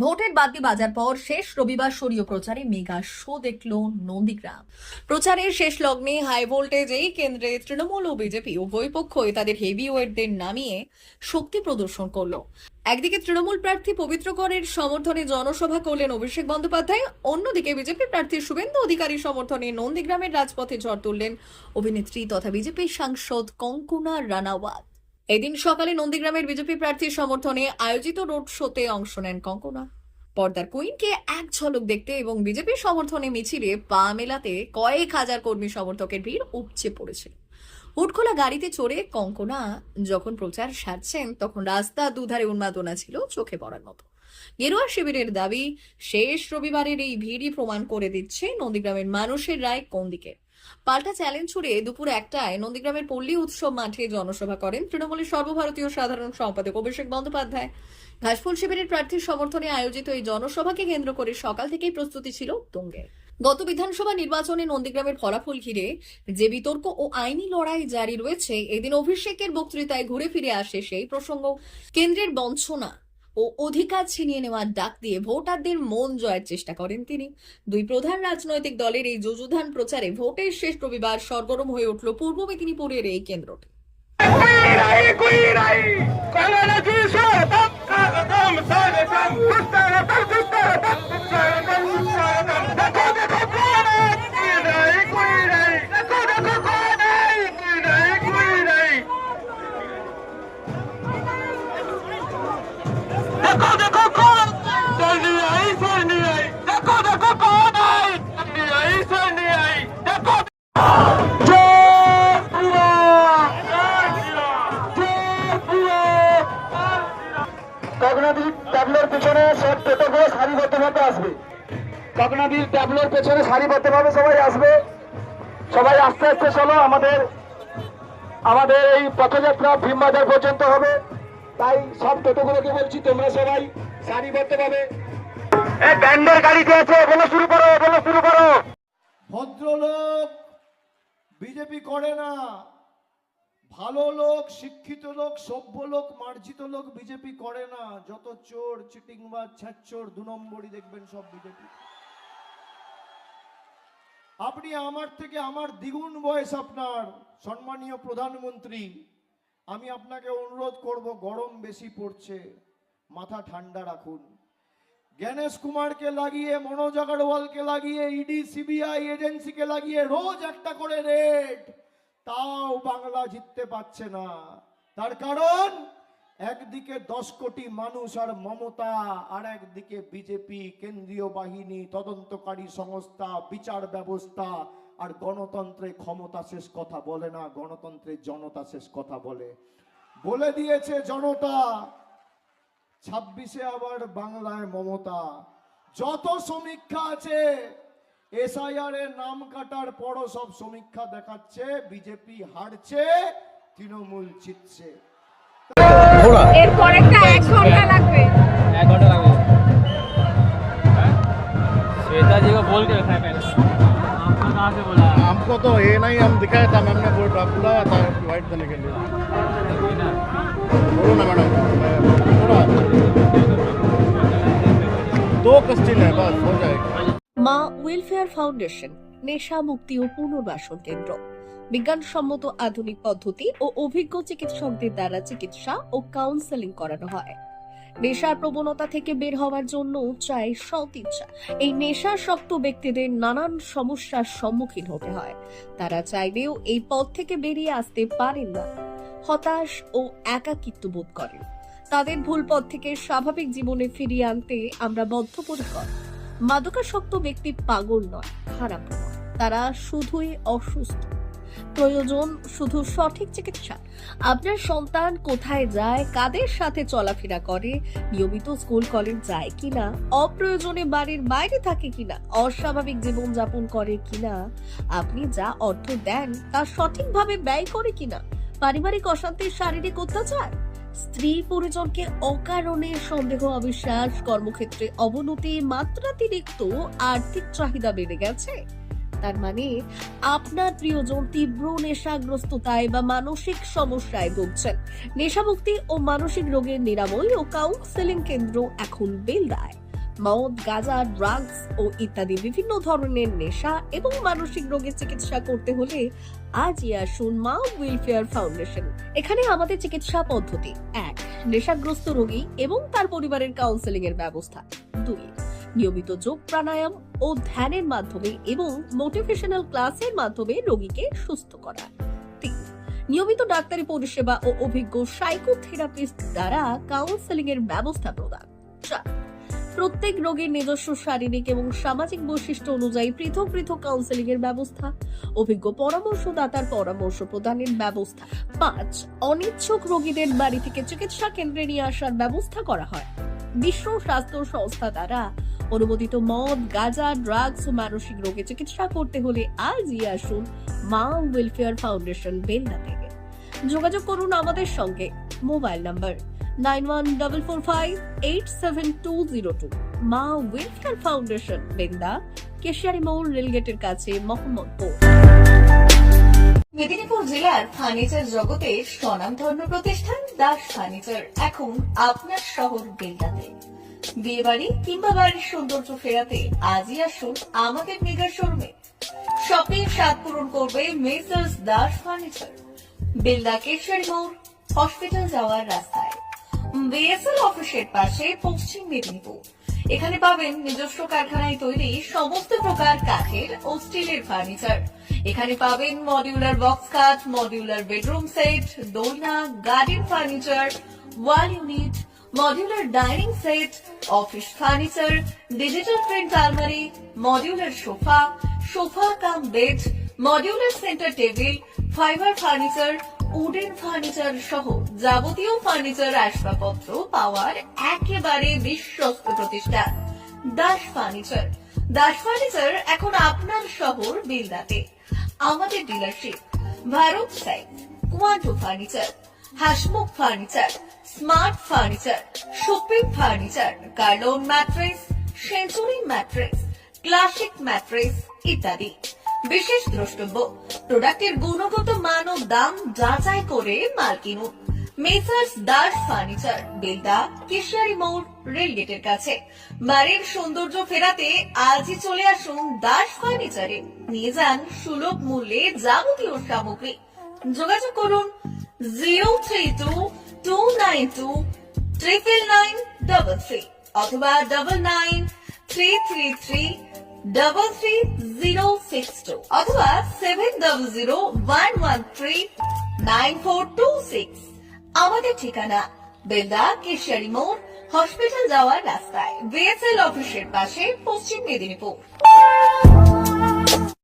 ভোটের বাদ্যি বাজার পর শেষ রবিবার সরিয়ে প্রচারে মেগা শো দেখল নন্দীগ্রাম। প্রচারের শেষ লগ্নে হাই ভোল্টেজ এই কেন্দ্রে তৃণমূল ও বিজেপি উভয় পক্ষই তাদের হেভি ওয়েটদের নামিয়ে শক্তি প্রদর্শন করলো। একদিকে তৃণমূল প্রার্থী পবিত্র করের সমর্থনে জনসভা করলেন অভিষেক বন্দ্যোপাধ্যায়, অন্যদিকে বিজেপি প্রার্থী শুভেন্দু অধিকারীর সমর্থনে নন্দীগ্রামের রাজপথে ঝড় তুললেন অভিনেত্রী তথা বিজেপি সাংসদ কঙ্কনা রানাওয়াত। এদিন সকালে নন্দীগ্রামের বিজেপি প্রার্থীর সমর্থনে আয়োজিত রোড শোতে অংশ নেন কঙ্কনা। পর্দার কুইনকে এক ঝলক দেখতে এবং বিজেপির সমর্থনে মিছিলে পা মেলাতে কয়েক হাজার কর্মী সমর্থকের ভিড় উপচে পড়েছিল। হুটখোলা গাড়িতে চড়ে কঙ্কনা যখন প্রচার সারছেন তখন রাস্তা দুধারে উন্মাদনা ছিল চোখে পড়ার মতো। গেরুয়া শিবিরের দাবি, শেষ রবিবারের এই ভিড়ই প্রমাণ করে দিচ্ছে নন্দীগ্রামের মানুষের রায় কোন দিকে। পাল্টা চ্যালেঞ্জ ছুড়ে দুপুর 1টায় নন্দীগ্রামের পল্লী উৎসব মাঠে জনসভা করেন তৃণমূলের সর্বভারতীয় সাধারণ সম্পাদক অভিষেক বন্দ্যোপাধ্যায়। ঘাসফুল শিবিরের প্রার্থীর সমর্থনে আয়োজিত এই জনসভাকে কেন্দ্র করে সকাল থেকেই প্রস্তুতি ছিল তুঙ্গে। গত বিধানসভা নির্বাচনে নন্দীগ্রামের ফলাফল ঘিরে যে বিতর্ক ও আইনি লড়াই জারি রয়েছে, এদিন অভিষেকের বক্তৃতায় ঘুরে ফিরে আসে সেই প্রসঙ্গ। কেন্দ্রের বঞ্চনা ও অধিকার ছিনিয়ে নেওয়ার ডাক দিয়ে ভোটারদের মন জয়ের চেষ্টা করেন তিনি। দুই প্রধান রাজনৈতিক দলের এই যুযুধান প্রচারে ভোটের শেষ রবিবার সরগরম হয়ে উঠল পূর্ব মেদিনীপুরের এই কেন্দ্রটি। কগনাদির ট্যাবলোর পেছনে সব টোটোগুলো সারিবদ্ধভাবে আসবে। কগনাদির ট্যাবলোর পেছনে সারিবদ্ধভাবে সবাই আসবে। সবাই আস্তে আস্তে চলো, আমাদের এই পথযাত্রা ভীমবাজার পর্যন্ত হবে। তাই সব টোটোগুলোকে বলছি তোমরা সবাই সারিবদ্ধভাবে ব্যান্ডের গাড়িতে আছে, বলো শুরু করো, বলো শুরু করো। ভদ্রলোক বিজেপি করে না, ভালো লোক, শিক্ষিত লোক, সভ্য লোক, মার্জিত লোক বিজেপি করে না। যত চোর, চিটিংবাজ, ছ্যাঁচোর, 2 নম্বরই দেখবেন সব বিজেপি। আপনি আমার থেকে আমার দ্বিগুণ বয়স, আপনার সম্মানীয় প্রধানমন্ত্রী, আমি আপনাকে অনুরোধ করব, গরম বেশি পড়ছে, মাথা ঠান্ডা রাখুন। জ্ঞানেশ কুমারকে লাগিয়ে, মনোজ আগরওয়ালকে লাগিয়ে, ইডি সিবিআই এজেন্সিকে লাগিয়ে রোজ একটা করে রেড, তাও বাংলা জিততে পারছে না। তার কারণ একদিকে 10 কোটি মানুষ আর মমতা, আর একদিকে বিজেপি, কেন্দ্রীয় বাহিনী, তদন্তকারী সংস্থা, বিচার ব্যবস্থা। আর গণতন্ত্রে ক্ষমতা শেষ কথা বলে না, গণতন্ত্রে জনতা শেষ কথা বলে। বলে দিয়েছে জনতা, 26-এ আবার বাংলায় মমতা। যত সমীক্ষা আছে এসআইআর এর নাম কাটার পরও সব সমীক্ষা দেখাচ্ছে বিজেপি হারছে, তৃণমূল জিতছে। এরপর একটা 1 घंटा লাগবে। 1 घंटा लगेगा। श्वेता जी को बोल के रखा है पहले। आपको कहाँ से बोला? हमको तो ये नहीं, हम दिखाया था, मैम ने बुलाया था इनवाइट करने के लिए। बोलो ना मैडम, थोड़ा 2 क्वेश्चन है बस, हो जाएगा। মা ওয়েলফেয়ার ফাউন্ডেশন নেশা মুক্তি ও পুনর্বাসন কেন্দ্র। বিজ্ঞানসম্মত আধুনিক পদ্ধতি ও অভিজ্ঞ চিকিৎসকদের দ্বারা চিকিৎসা ও কাউন্সেলিং করানো হয়। নেশার প্রবণতা থেকে বের হওয়ার জন্য চাই সৎ ইচ্ছা। এই নেশাসক্ত ব্যক্তিদের নানান সমস্যার সম্মুখীন হতে হয়। তারা চাইলেও এই পথ থেকে বেরিয়ে আসতে পারেন না, হতাশ ও একাকিত্ব বোধ করেন। তাদের ভুল পথ থেকে স্বাভাবিক জীবনে ফিরিয়ে আনতে আমরা বদ্ধপরিকর। মাদকাসক্ত ব্যক্তি পাগল নয়, খারাপ নয়, তারা শুধুই অসুস্থ। প্রয়োজন শুধু সঠিক চিকিৎসা। আপনার সন্তান কোথায় যায়, কাদের সাথে চলাফেরা করে, নিয়মিত স্কুল কলেজ যায় কিনা, অপ্রয়োজনে বাড়ির বাইরে থাকে কিনা, অস্বাভাবিক জীবনযাপন করে কিনা, আপনি যা অর্থ দেন তা সঠিকভাবে ব্যয় করে কিনা, পারিবারিক অশান্তি, শারীরিক অত্যাচার, স্ত্রী পরিজনকে অকারণে সন্দেহ, অবিশ্বাস, কর্মক্ষেত্রে অবনতি, মাত্রাতিরিক্ত আর্থিক চাহিদা বেড়ে গেছে। তার মানে আপনার প্রিয়জন তীব্র নেশাগ্রস্ততায় বা মানসিক সমস্যায় ভুগছেন। নেশামুক্তি ও মানসিক রোগের নিরাময় ও কাউন্সেলিং কেন্দ্র এখন বেলদায়। মদ, গাঁজা, ড্রাগস ও ইত্যাদি বিভিন্ন ধরনের নেশা এবং মানসিক রোগের চিকিৎসা করতে হলে আজই আসুন মা ওয়েলফেয়ার ফাউন্ডেশন। এখানে আমাদের চিকিৎসা পদ্ধতি: 1. নেশাগ্রস্ত রোগী এবং তার পরিবারের কাউন্সেলিং এর ব্যবস্থা। 2. নিয়মিত যোগ, প্রাণায়াম ও ধ্যানের মাধ্যমে এবং মোটিভেশনাল ক্লাসের মাধ্যমে রোগীকে সুস্থ করা। 3. নিয়মিত ডাক্তারি পরিষেবা ও অভিজ্ঞ সাইকোথেরাপিস্ট দ্বারা কাউন্সেলিং এর ব্যবস্থা প্রদান। 4. প্রত্যেক রোগীর নিজস্ব শারীরিক এবং সামাজিক বৈশিষ্ট্য অনুযায়ী পৃথক পৃথক কাউন্সেলিং এর ব্যবস্থা, অভিজ্ঞ পরামর্শদাতার পরামর্শ প্রদানের ব্যবস্থা। 5. অনিচ্ছুক রোগীদের বাড়ি থেকে চিকিৎসা কেন্দ্রে নিয়ে আসার ব্যবস্থা করা হয়। বিশ্ব স্বাস্থ্য সংস্থা দ্বারা অনুমোদিত মদ, গাঁজা, ড্রাগস ও মানসিক রোগে চিকিৎসা করতে হলে আজই আসুন মা ওয়েলফেয়ার ফাউন্ডেশন, বেলদা থেকে। যোগাযোগ করুন আমাদের সঙ্গে। Mobile number 9144587202। মা ওয়েলফেয়ার ফাউন্ডেশন, বেলদা, কেশিয়ারি মোড়, রেলগেটের কাছে, মোহাম্মদপুর। মেদিনীপুর জেলার ফার্নিচার জগতের স্বনামধন্য প্রতিষ্ঠান দাস ফার্নিচার এখন আপনার শহর বেলদাতে। বিয়ে বাড়ি কিংবা বাড়ির সৌন্দর্য ফেরাতে আজই আসুন আমাদের মেগা শোরুমে। শপিং স্বাদ পূরণ করবে মেসার্স দাস ফার্নিচার, বেলদা, কেশিয়ারি মোড়, হসপিটাল যাওয়ার রাস্তায়, বিএসএল অফিসের পাশে, পশ্চিম মেদিনীপুর। এখানে পাবেন নিজস্ব কারখানায় তৈরি সমস্ত প্রকার কাঠের ও স্টিলের ফার্নিচার। এখানে পাবেন মডিউলার বক্স খাট, মডিউলার বেডরুম সেট, দোলনা, garden furniture, wall unit, modular dining set, office furniture, digital print আলমারি, modular sofa, sofa cum bed, modular centre table, fibre furniture, wooden furniture সহ যাবতীয় ফার্নিচার আসবাবপত্র পাওয়ার একেবারে বিশ্বস্ত প্রতিষ্ঠান দাস ফার্নিচার। দাস ফার্নিচার এখন আপনার শহর বেলদাতে। আমাদের dealership: Bharat side, Quanto furniture, Hasmukh furniture, smart furniture, shopping furniture, Kurlon mattress, Century mattress, classic mattress ইত্যাদি। বিশেষ দ্রষ্টব্য: প্রোডাক্টের গুণগত মান ও দাম যাচাই করে মাল কিনুন। মেসার্স দাস ফার্নিচার, বেলদা, কেশিয়ারি মোড়, রেলগেটের কাছে। বাড়ির সৌন্দর্য ফেরাতে আজই চলে আসুন দাস ফার্নিচারে। নিয়ে যান সুলভ মূল্যে যাবতীয় সামগ্রী। যোগাযোগ করুন 03229299933 অথবা 9933333062 অথবা 7001139426। আমাদের ঠিকানা বেলদা, কেশিয়ারি মোড়, হসপিটাল যাওয়ার রাস্তায়, বিএসএল অফিসের পাশে, পশ্চিম মেদিনীপুর।